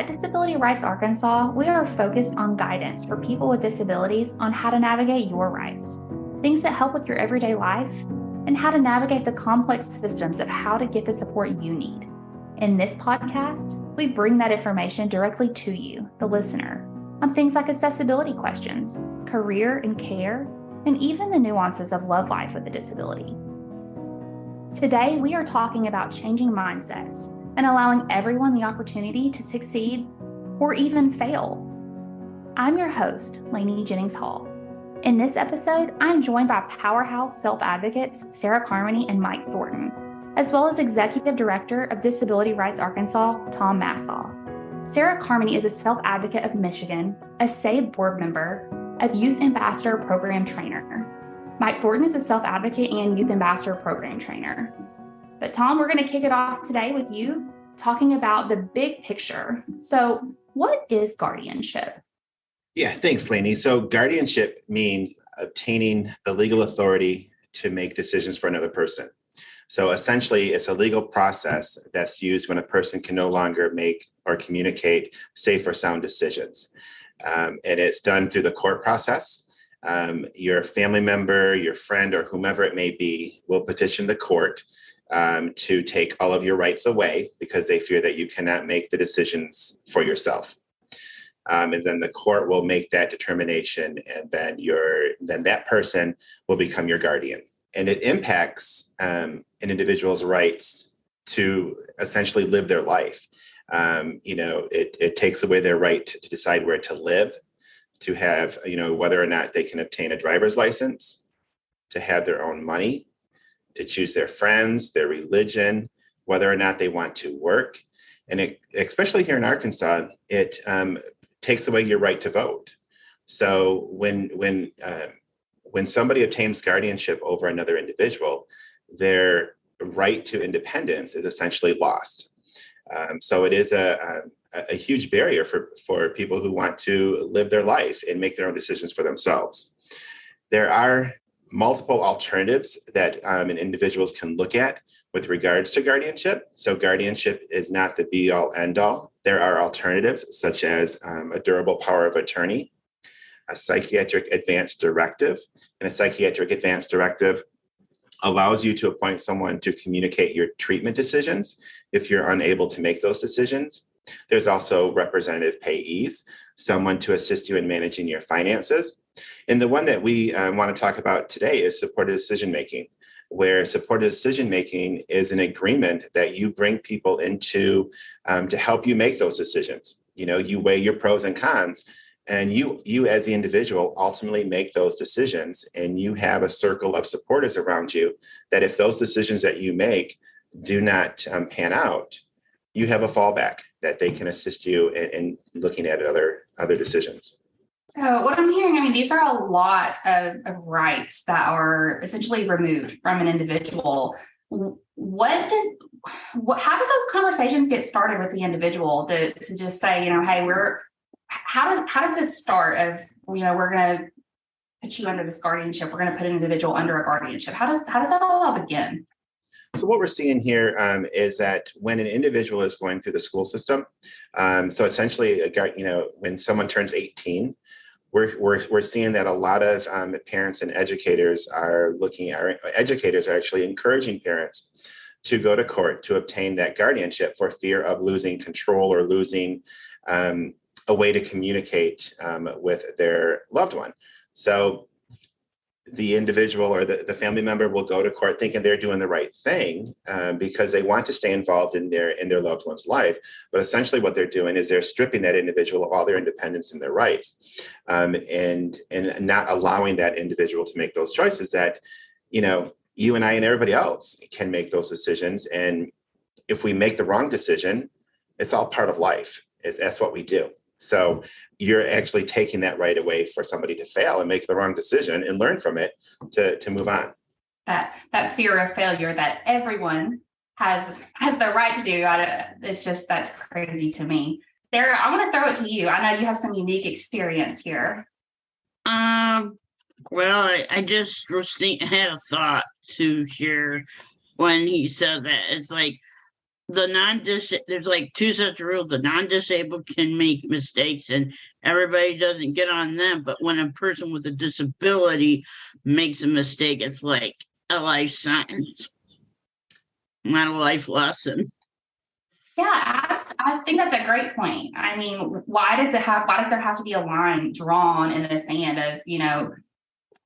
Disability Rights Arkansas, we are focused on guidance for people with disabilities on how to navigate your rights, things that help with your everyday life, and how to navigate the complex systems of how to get the support you need. In this podcast, we bring that information directly to you, the listener, on things like accessibility questions, career and care, and even the nuances of love life with a disability. Today, we are talking about changing mindsets and allowing everyone the opportunity to succeed or even fail. I'm your host, Lainey Jennings Hall. In this episode, I'm joined by powerhouse self-advocates Sarah Carmany and Mike Thornton, as well as Executive Director of Disability Rights Arkansas, Tom Masseau. Sarah Carmany is a self-advocate of Michigan, a SABE board member, a Youth Ambassador Program trainer. Mike Thornton is a self-advocate and Youth Ambassador Program trainer. But Tom, we're going to kick it off today with you talking about the big picture. So what is guardianship? Yeah, thanks, Lainey. So guardianship means obtaining the legal authority to make decisions for another person. So essentially, it's a legal process that's used when a person can no longer make or communicate safe or sound decisions. And it's done through the court process. Your family member, your friend, or whomever it may be will petition the court to take all of your rights away because they fear that you cannot make the decisions for yourself. And then the court will make that determination, and then that person will become your guardian. And it impacts an individual's rights to essentially live their life. It takes away their right to decide where to live, to have, whether or not they can obtain a driver's license, to have their own money, to choose their friends, their religion, whether or not they want to work. And especially here in Arkansas, it takes away your right to vote. So when somebody obtains guardianship over another individual, their right to independence is essentially lost. So it is a huge barrier for people who want to live their life and make their own decisions for themselves. There are multiple alternatives that individuals can look at with regards to guardianship. So guardianship is not the be-all, end-all. There are alternatives such as a durable power of attorney, a psychiatric advance directive, and a psychiatric advance directive allows you to appoint someone to communicate your treatment decisions if you're unable to make those decisions. There's also representative payees, someone to assist you in managing your finances. And the one that we want to talk about today is supported decision-making, where supported decision-making is an agreement that you bring people into to help you make those decisions. You weigh your pros and cons, and you as the individual ultimately make those decisions, and you have a circle of supporters around you that if those decisions that you make do not pan out, you have a fallback that they can assist you in looking at other decisions. So what I'm hearing, these are a lot of rights that are essentially removed from an individual. How do those conversations get started with the individual to just say, hey, how does this start of, we're going to put you under this guardianship, we're going to put an individual under a guardianship. How does that all begin? So what we're seeing here is that when an individual is going through the school system, so essentially, when someone turns 18, we're seeing that a lot of parents and educators are actually encouraging parents to go to court to obtain that guardianship for fear of losing control or losing a way to communicate with their loved one. So the individual or the family member will go to court thinking they're doing the right thing because they want to stay involved in their loved one's life. But essentially what they're doing is they're stripping that individual of all their independence and their rights and not allowing that individual to make those choices that, you and I and everybody else can make those decisions. And if we make the wrong decision, it's all part of life. That's what we do. So you're actually taking that right away for somebody to fail and make the wrong decision and learn from it to move on. That fear of failure that everyone has the right to do. That's crazy to me. Sarah, I want to throw it to you. I know you have some unique experience here. Well, I just had a thought to share when he said that. It's like, there's like two sets of rules. The non-disabled can make mistakes and everybody doesn't get on them. But when a person with a disability makes a mistake, it's like a life sentence, not a life lesson. Yeah, I think that's a great point. I mean, why does there have to be a line drawn in the sand of,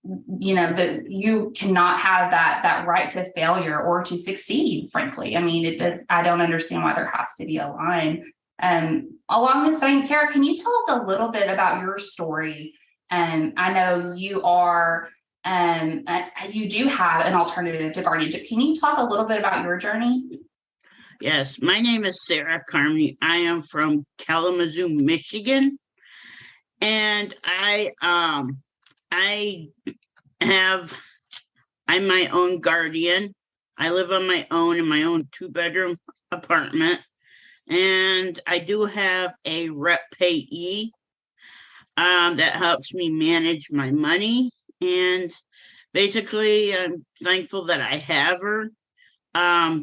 that you cannot have that right to failure or to succeed, frankly. I mean, I don't understand why there has to be a line. Along this vein, Sarah, can you tell us a little bit about your story? I know you do have an alternative to guardianship. Can you talk a little bit about your journey? Yes, my name is Sarah Carmany. I am from Kalamazoo, Michigan, and I'm my own guardian. I live on my own in my own 2-bedroom apartment, and I do have a rep payee that helps me manage my money. And basically, I'm thankful that I have her.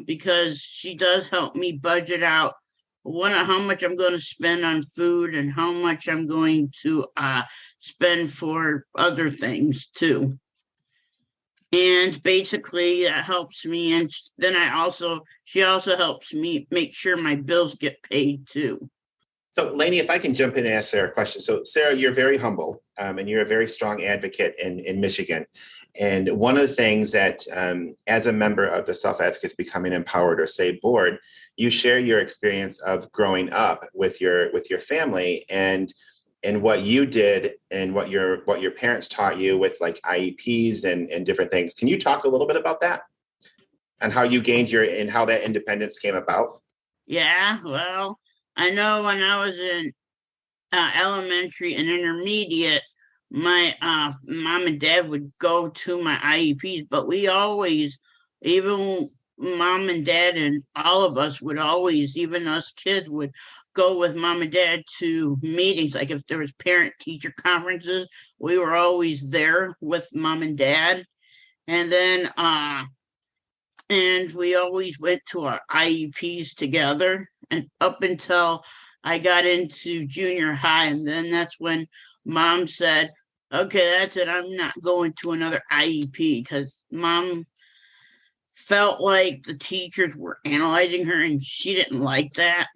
Because she does help me budget out how much I'm going to spend on food and how much I'm going to spend for other things too. And basically that helps me. And then she also helps me make sure my bills get paid too. So Lainey, if I can jump in and ask Sarah a question. So Sarah, you're very humble and you're a very strong advocate in Michigan. And one of the things that as a member of the Self-Advocates Becoming Empowered or SABE board, you share your experience of growing up with your family and what you did and what your parents taught you with like IEPs and different things. Can you talk a little bit about that and how you gained and how that independence came about? Yeah, well, I know when I was in elementary and intermediate, my mom and dad would go to my IEPs, but we always, even mom and dad and all of us would always, even us kids would go with mom and dad to meetings. Like if there was parent teacher conferences, we were always there with mom and dad. And then and we always went to our IEPs together, and up until I got into junior high. And then that's when mom said, okay, that's it. I'm not going to another IEP, because mom felt like the teachers were analyzing her and she didn't like that.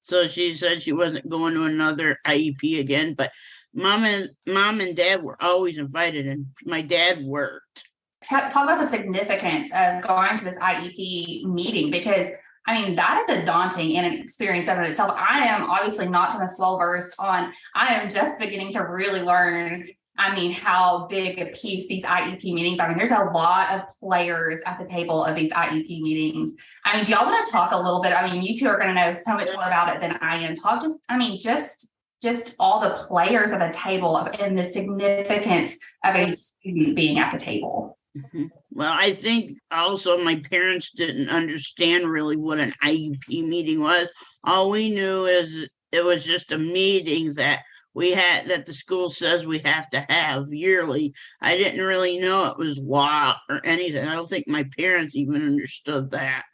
So she said she wasn't going to another IEP again. But mom and dad were always invited, and my dad worked. Talk about the significance of going to this IEP meeting, because I mean, that is a daunting and an experience of itself. I am obviously not the most well-versed on, I am just beginning to really learn, how big a piece these IEP meetings are. I mean, there's a lot of players at the table of these IEP meetings. Do y'all want to talk a little bit? You two are going to know so much more about it than I am. Just all the players at the table and the significance of a student being at the table. Mm-hmm. Well, I think also my parents didn't understand really what an IEP meeting was. All we knew is it was just a meeting that we had, that the school says we have to have yearly. I didn't really know it was law or anything. I don't think my parents even understood that.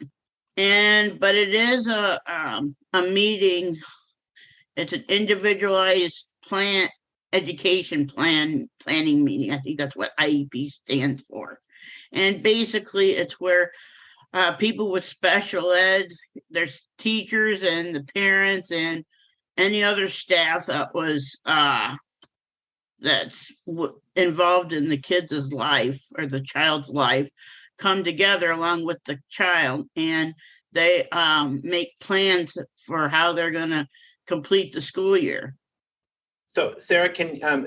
But it is a meeting. It's an individualized education planning meeting. I think that's what IEP stands for. And basically it's where people with special ed, there's teachers and the parents and any other staff that was that's involved in the kid's life or the child's life come together along with the child, and they make plans for how they're going to complete the school year. So Sarah,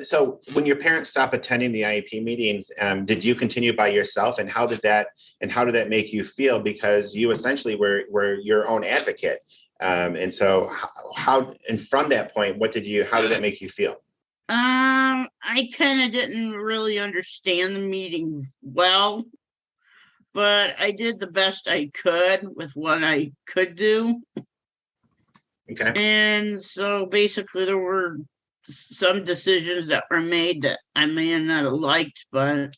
so when your parents stopped attending the IEP meetings, did you continue by yourself, and how did that make you feel? Because you essentially were your own advocate. And so and from that point, how did that make you feel? I kind of didn't really understand the meeting well, but I did the best I could with what I could do. Okay. And so basically there were some decisions that were made that I may not have liked, but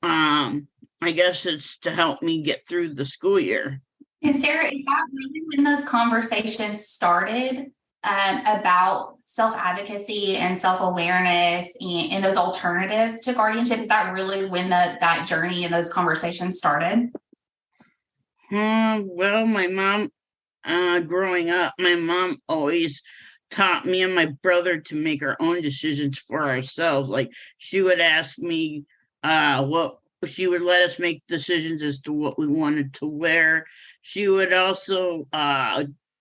I guess it's to help me get through the school year. And Sarah, is that really when those conversations started about self-advocacy and self-awareness and those alternatives to guardianship? Is that really when that journey and those conversations started? Well, my mom, growing up, my mom always taught me and my brother to make our own decisions for ourselves. Like she would ask me what she would let us make decisions as to what we wanted to wear. She would also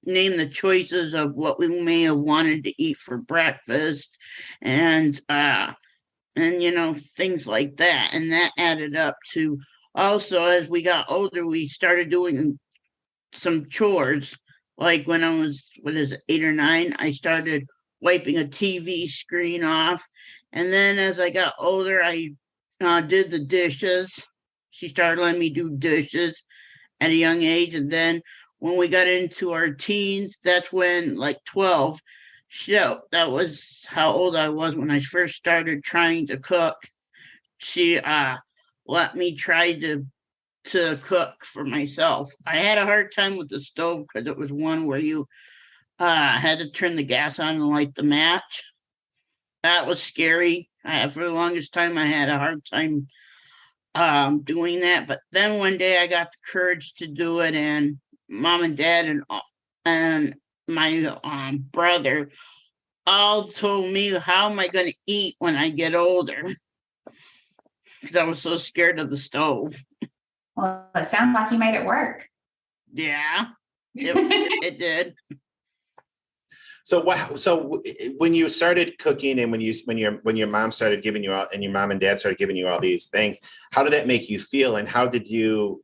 name the choices of what we may have wanted to eat for breakfast, and things like that. And that added up to, also as we got older, we started doing some chores. Like when I was, 8 or 9, I started wiping a TV screen off. And then as I got older, I did the dishes. She started letting me do dishes at a young age. And then when we got into our teens, that's when, like 12, so that was how old I was when I first started trying to cook. She let me try to cook for myself. I had a hard time with the stove because it was one where you had to turn the gas on and light the match. That was scary. For the longest time, I had a hard time doing that. But then one day I got the courage to do it, and mom and dad and my brother all told me, how am I going to eat when I get older? Because I was so scared of the stove. Well, it sounds like you made it work. Yeah, it did. So when you started cooking, and when your mom started giving you all, and your mom and dad started giving you all these things, how did that make you feel? And how did you,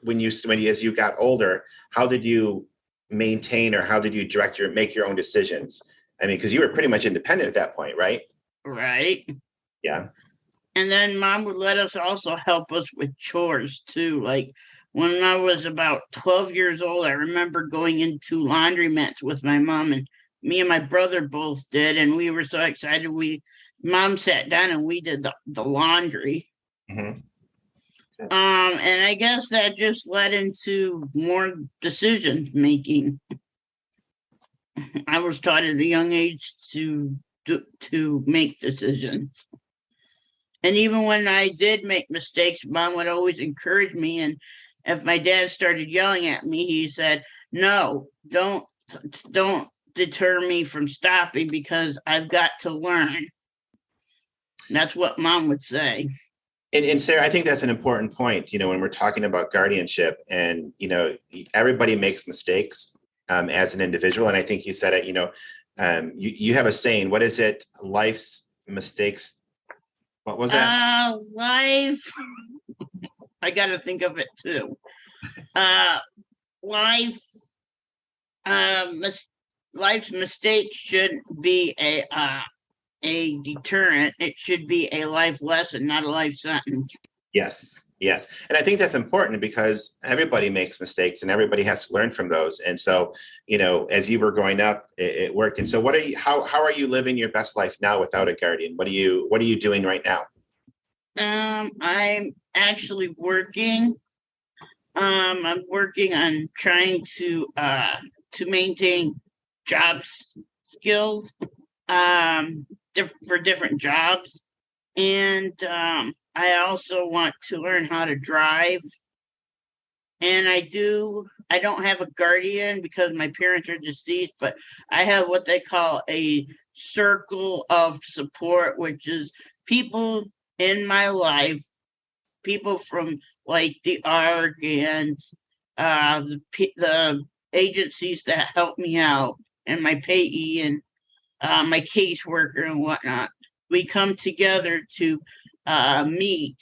as you got older, how did you maintain, or how did you make your own decisions? I mean, because you were pretty much independent at that point, right? Right. Yeah. And then mom would let us also help us with chores too. Like when I was about 12 years old, I remember going into laundromats with my mom, and me and my brother both did. And we were so excited. Mom sat down and we did the laundry. Mm-hmm. And I guess that just led into more decision making. I was taught at a young age to make decisions. And even when I did make mistakes, mom would always encourage me. And if my dad started yelling at me, he said, "No, don't deter me from stopping, because I've got to learn." That's what mom would say. And Sarah, I think that's an important point, when we're talking about guardianship, and, everybody makes mistakes as an individual. And I think you said it, you have a saying. What is it? Life's mistakes. What was that? Life. I got to think of it too. Life. Life's mistakes shouldn't be a deterrent. It should be a life lesson, not a life sentence. Yes. And I think that's important, because everybody makes mistakes and everybody has to learn from those. And so, as you were growing up, it worked. And so how are you living your best life now without a guardian? What are you doing right now? I'm actually working. I'm working on trying to maintain job skills for different jobs. And I also want to learn how to drive. And I don't have a guardian because my parents are deceased, but I have what they call a circle of support, which is people in my life, people from like the ARC and the agencies that help me out, and my payee, and my caseworker and whatnot. We come together to meet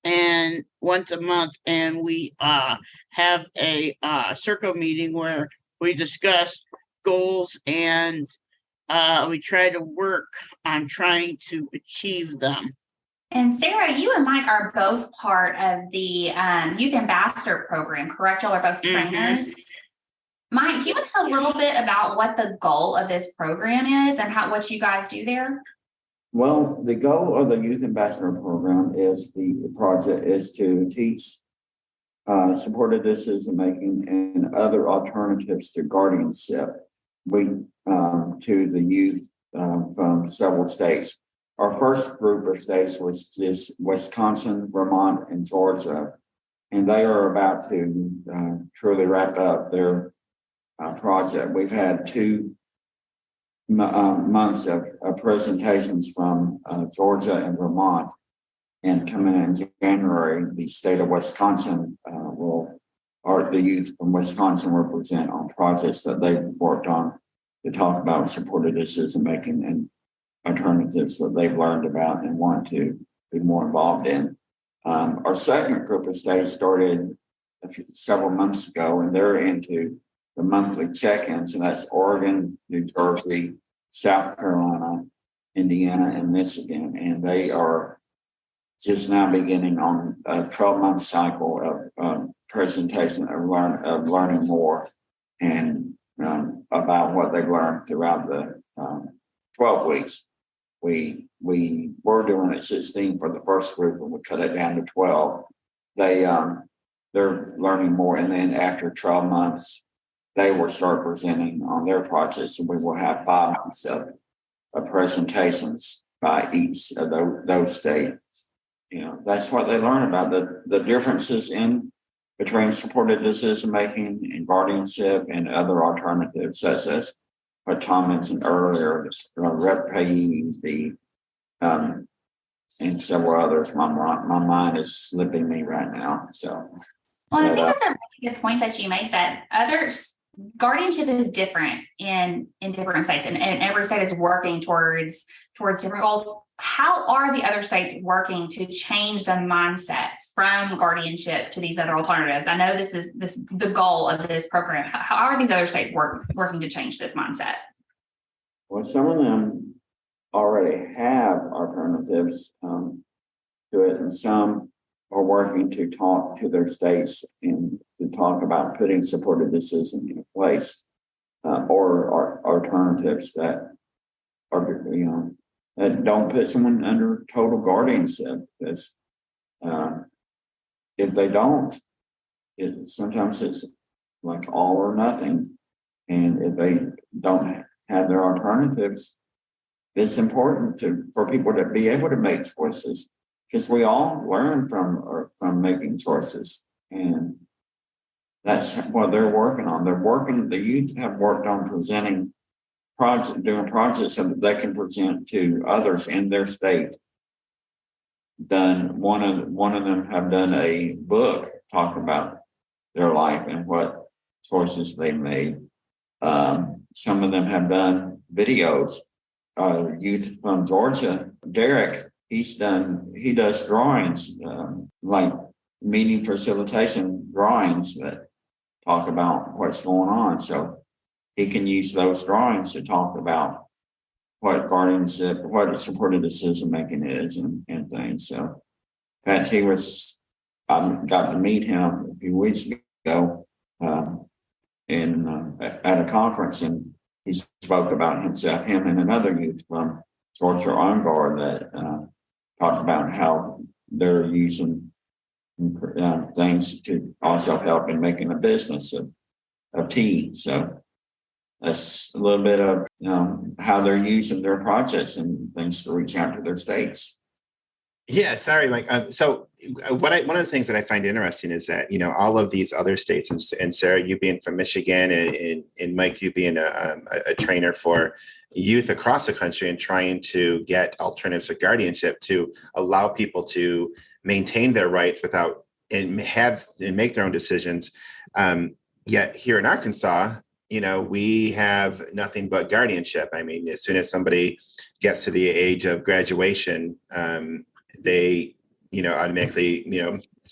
and once a month, and we have a circle meeting where we discuss goals, and we try to work on trying to achieve them. And Sarah, you and Mike are both part of the Youth Ambassador Program, correct? Y'all are both trainers. Mm-hmm. Mike, do you want to tell a little bit about what the goal of this program is and what you guys do there? Well, the goal of the Youth Ambassador Program is to teach supported decision-making and other alternatives to guardianship to the youth from several states. Our first group of states was just Wisconsin, Vermont, and Georgia, and they are about to truly wrap up their project. We've had 2 months of presentations from Georgia and Vermont, and coming in January, the state of Wisconsin the youth from Wisconsin will present on projects that they've worked on to talk about supported decision making and alternatives that they've learned about and want to be more involved in. Our second group of states started several months ago, and they're into the monthly check-ins, and that's Oregon, New Jersey, South Carolina, Indiana, and Michigan, and they are just now beginning on a 12-month cycle of presentation of learning more and about what they've learned throughout the 12 weeks. We were doing it 16 for the first group, and we cut it down to 12. They're learning more, and then after 12 months, they will start presenting on their projects, and we will have 5 months of presentations by each of those states. That's what they learn about the differences between supported decision making and guardianship and other alternatives, such as what Tom mentioned earlier, rep payees, and several others. My mind is slipping me right now. So, well, I think that's a really good point that you make, that guardianship is different in different states, and every state is working towards different goals. How are the other states working to change the mindset from guardianship to these other alternatives? I know this is the goal of this program. How are these other states working to change this mindset? Well, some of them already have alternatives to it, and some are working to talk to their states and to talk about putting supported decision in place or alternatives that are, that don't put someone under total guardianship. Because if they don't, sometimes it's like all or nothing. And if they don't have their alternatives, it's important for people to be able to make choices, because we all learn from making choices, and that's what they're working on. The youth have worked on doing projects so that they can present to others in their state. One of them have done a book talking about their life and what choices they made. Some of them have done videos. Youth from Georgia, Derek, he does drawings, like meeting facilitation drawings that talk about what's going on. So he can use those drawings to talk about what guardianship, what supported decision making is, and things. So I got to meet him a few weeks ago at a conference, and he spoke about himself, him and another youth from Georgia On Guard that talked about how they're using things to also help in making a business of tea. So that's a little bit of how they're using their projects and things to reach out to their states. Yeah, sorry, Mike. So one of the things that I find interesting is that, all of these other states, and Sarah, you being from Michigan, and Mike, you being a trainer for youth across the country and trying to get alternatives to guardianship to allow people to maintain their rights and make their own decisions. Yet here in Arkansas, we have nothing but guardianship. I mean, as soon as somebody gets to the age of graduation, they, automatically,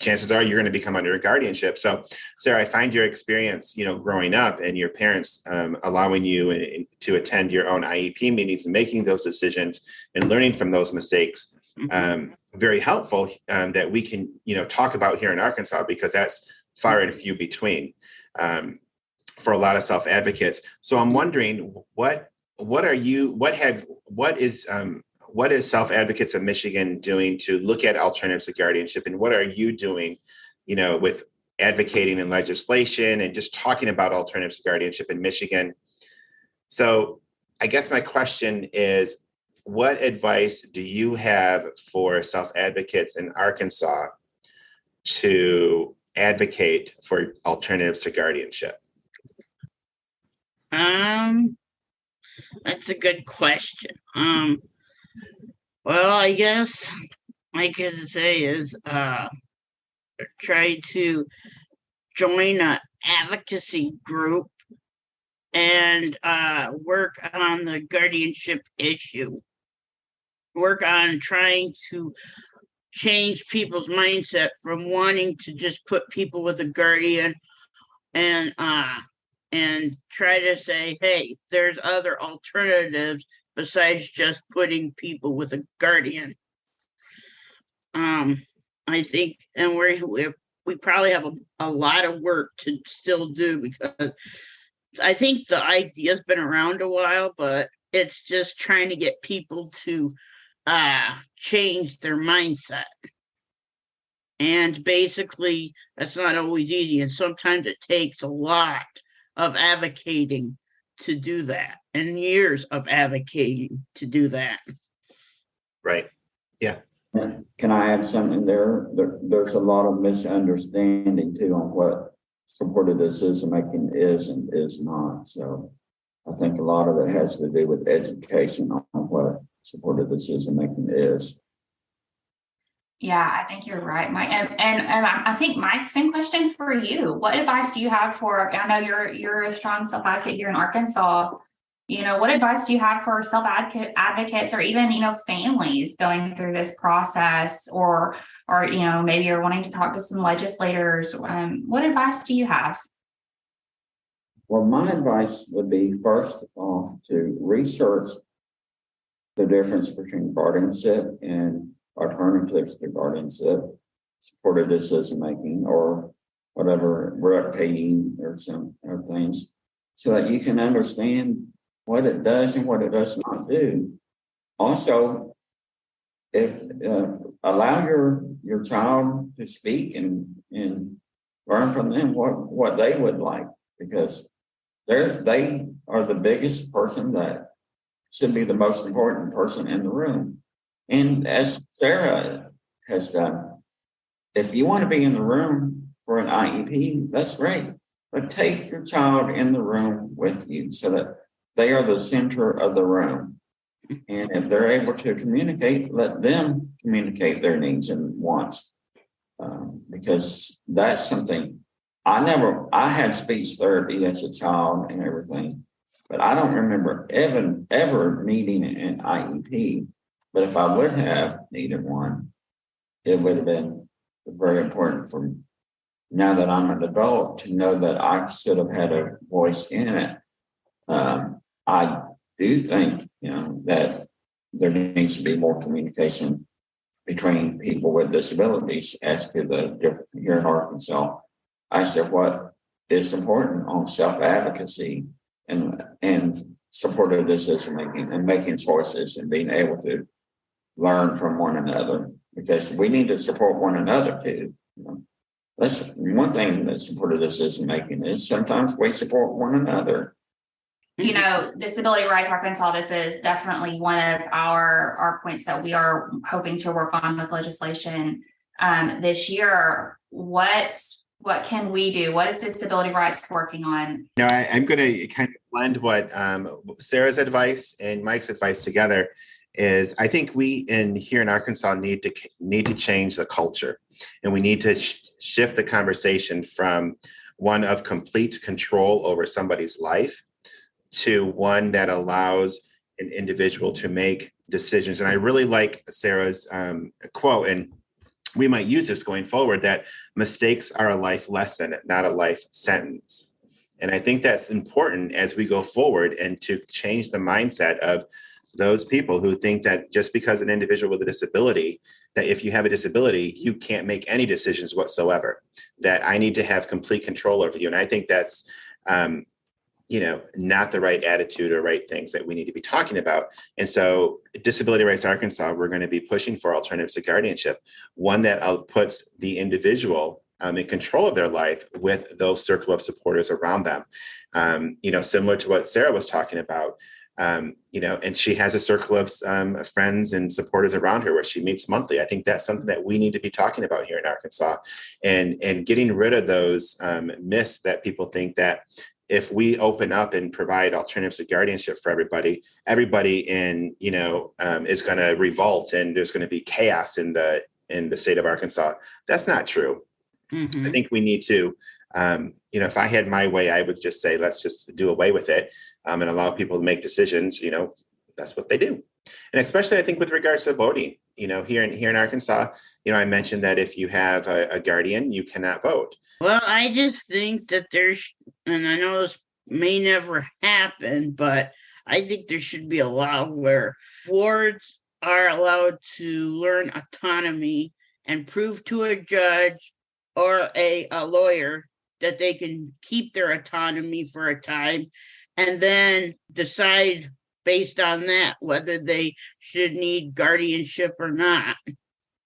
chances are you're going to become under a guardianship. So, Sarah, I find your experience, growing up and your parents allowing you to attend your own IEP meetings and making those decisions and learning from those mistakes, very helpful that we can, talk about here in Arkansas, because that's far and few between for a lot of self-advocates. So I'm wondering, what is Self-Advocates of Michigan doing to look at alternatives to guardianship, and what are you doing, with advocating in legislation and just talking about alternatives to guardianship in Michigan. So I guess my question is, what advice do you have for self-advocates in Arkansas to advocate for alternatives to guardianship? That's a good question. Well, I guess I could say is try to join an advocacy group and work on the guardianship issue. Work on trying to change people's mindset from wanting to just put people with a guardian and try to say, hey, there's other alternatives besides just putting people with a guardian. I think, and we probably have a lot of work to still do, because I think the idea's been around a while, but it's just trying to get people to change their mindset. And basically, that's not always easy. And sometimes it takes a lot of advocating to do that, and years of advocating to do that. Right. Yeah. Can I add something there? There's a lot of misunderstanding too on what supported decision making is and is not. So I think a lot of it has to do with education on what supported decision making is. Yeah, I think you're right, Mike. And I think, Mike, same question for you. What advice do you have for, I know you're a strong self-advocate here in Arkansas. What advice do you have for self-advocates, or even, families going through this process, or maybe you're wanting to talk to some legislators. What advice do you have? Well, my advice would be, first off, to research the difference between guardianship and alternatives to guardianship, supported decision making, or whatever, rep paying, or some other things, so that you can understand what it does and what it does not do. Also, allow your child to speak and learn from them what they would like, because they are the biggest person that should be the most important person in the room. And as Sarah has done, if you want to be in the room for an IEP, that's great, but take your child in the room with you so that they are the center of the room. And if they're able to communicate, let them communicate their needs and wants. Because that's something I had speech therapy as a child and everything, but I don't remember ever needing an IEP. But if I would have needed one, it would have been very important for me, now that I'm an adult, to know that I should have had a voice in it. I do think, that there needs to be more communication between people with disabilities as to the different here in Arkansas, as to what is important on self-advocacy and supportive decision making and making choices and being able to learn from one another, because we need to support one another too. That's one thing that supportive decision making is. Sometimes we support one another. Disability Rights Arkansas, this is definitely one of our points that we are hoping to work on with legislation this year. What can we do? What is Disability Rights working on? I'm going to kind of blend what Sarah's advice and Mike's advice together. Is I think we here in Arkansas need to change the culture, and we need to shift the conversation from one of complete control over somebody's life to one that allows an individual to make decisions. And I really like Sarah's quote, and we might use this going forward, that mistakes are a life lesson, not a life sentence. And I think that's important as we go forward, and to change the mindset of those people who think that just because an individual with a disability, that if you have a disability, you can't make any decisions whatsoever, that I need to have complete control over you. And I think that's, not the right attitude or right things that we need to be talking about. And so Disability Rights Arkansas, we're going to be pushing for alternatives to guardianship, one that puts the individual in control of their life with those circle of supporters around them. Similar to what Sarah was talking about, and she has a circle of friends and supporters around her where she meets monthly. I think that's something that we need to be talking about here in Arkansas, and getting rid of those myths that people think that if we open up and provide alternatives to guardianship for everybody is going to revolt and there's going to be chaos in the state of Arkansas. That's not true. I think we need to, if I had my way, I would just say, let's just do away with it and allow people to make decisions. That's what they do. And especially, I think, with regards to voting, here in Arkansas, I mentioned that if you have a guardian, you cannot vote. Well, I just think that and I know this may never happen, but I think there should be a law where wards are allowed to learn autonomy and prove to a judge or a lawyer that they can keep their autonomy for a time and then decide based on that whether they should need guardianship or not,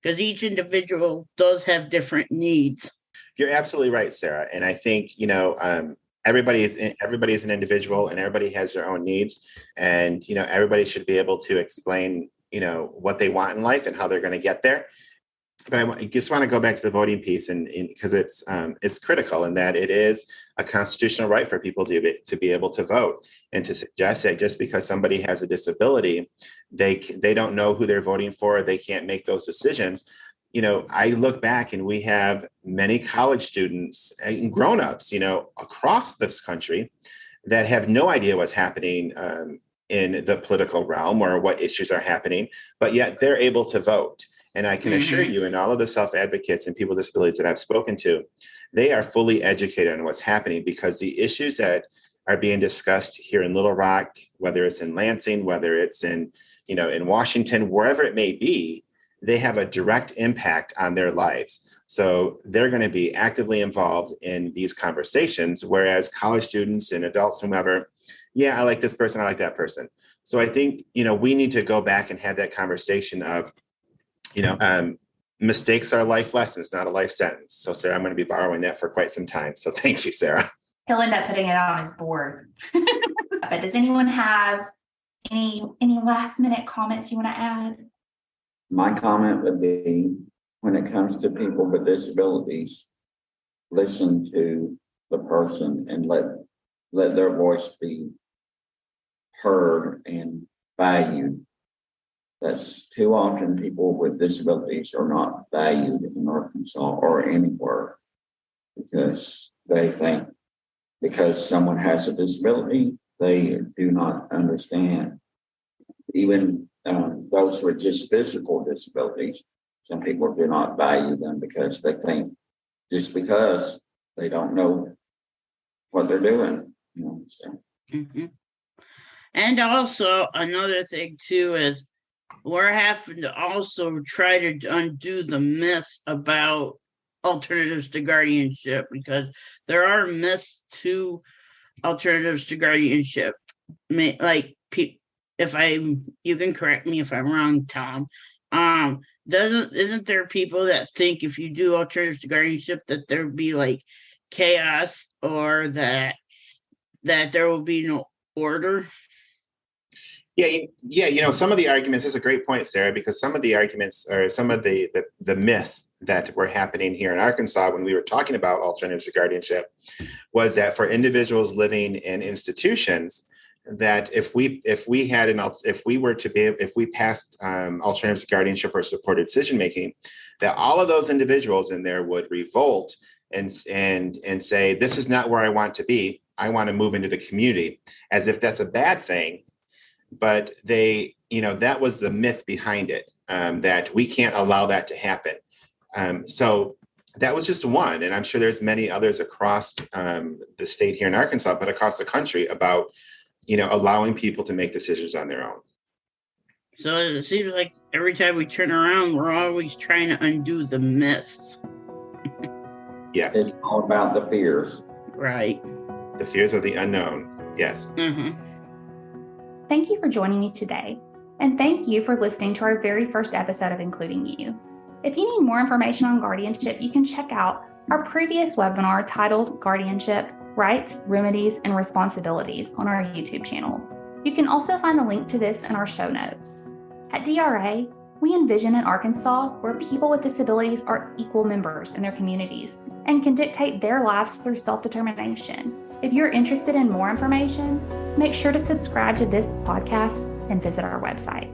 because each individual does have different needs. You're absolutely right, Sarah. And I think, everybody is an individual and everybody has their own needs. And, everybody should be able to explain, what they want in life and how they're going to get there. But I just want to go back to the voting piece, and because it's critical in that it is a constitutional right for people to be able to vote, and to suggest that just because somebody has a disability, they don't know who they're voting for, they can't make those decisions. I look back and we have many college students and grownups, across this country that have no idea what's happening in the political realm or what issues are happening, but yet they're able to vote. And I can assure you, and all of the self-advocates and people with disabilities that I've spoken to, they are fully educated on what's happening, because the issues that are being discussed here in Little Rock, whether it's in Lansing, whether it's in Washington, wherever it may be, they have a direct impact on their lives. So they're going to be actively involved in these conversations, whereas college students and adults, whomever, I like this person, I like that person. So I think, we need to go back and have that conversation of, mistakes are life lessons, not a life sentence. So Sarah, I'm going to be borrowing that for quite some time. So thank you, Sarah. He'll end up putting it on his board. But does anyone have any last minute comments you want to add? My comment would be, when it comes to people with disabilities, listen to the person and let their voice be heard and valued. That's too often people with disabilities are not valued in Arkansas or anywhere, because they think because someone has a disability, they do not understand. Even those with just physical disabilities, some people do not value them because they think just because they don't know what they're doing. And also another thing too is we're having to also try to undo the myths about alternatives to guardianship, because there are myths to alternatives to guardianship. Like, you can correct me if I'm wrong, Tom. Isn't there people that think if you do alternatives to guardianship that there would be like chaos, or that there will be no order? Yeah. Some of the arguments, is a great point, Sarah, because some of the arguments or some of the myths that were happening here in Arkansas when we were talking about alternatives to guardianship was that for individuals living in institutions, that if we passed alternatives to guardianship or supported decision making, that all of those individuals in there would revolt and say, this is not where I want to be. I want to move into the community, as if that's a bad thing. But that was the myth behind it, that we can't allow that to happen. So that was just one, and I'm sure there's many others across the state here in Arkansas, but across the country, about allowing people to make decisions on their own. So it seems like every time we turn around, we're always trying to undo the myths. Yes. It's all about the fears. Right. The fears of the unknown. Yes. Thank you for joining me today, and thank you for listening to our very first episode of Including You. If you need more information on guardianship, you can check out our previous webinar titled Guardianship, Rights, Remedies, and Responsibilities on our YouTube channel. You can also find the link to this in our show notes. At DRA, we envision an Arkansas where people with disabilities are equal members in their communities and can dictate their lives through self-determination. If you're interested in more information, make sure to subscribe to this podcast and visit our website.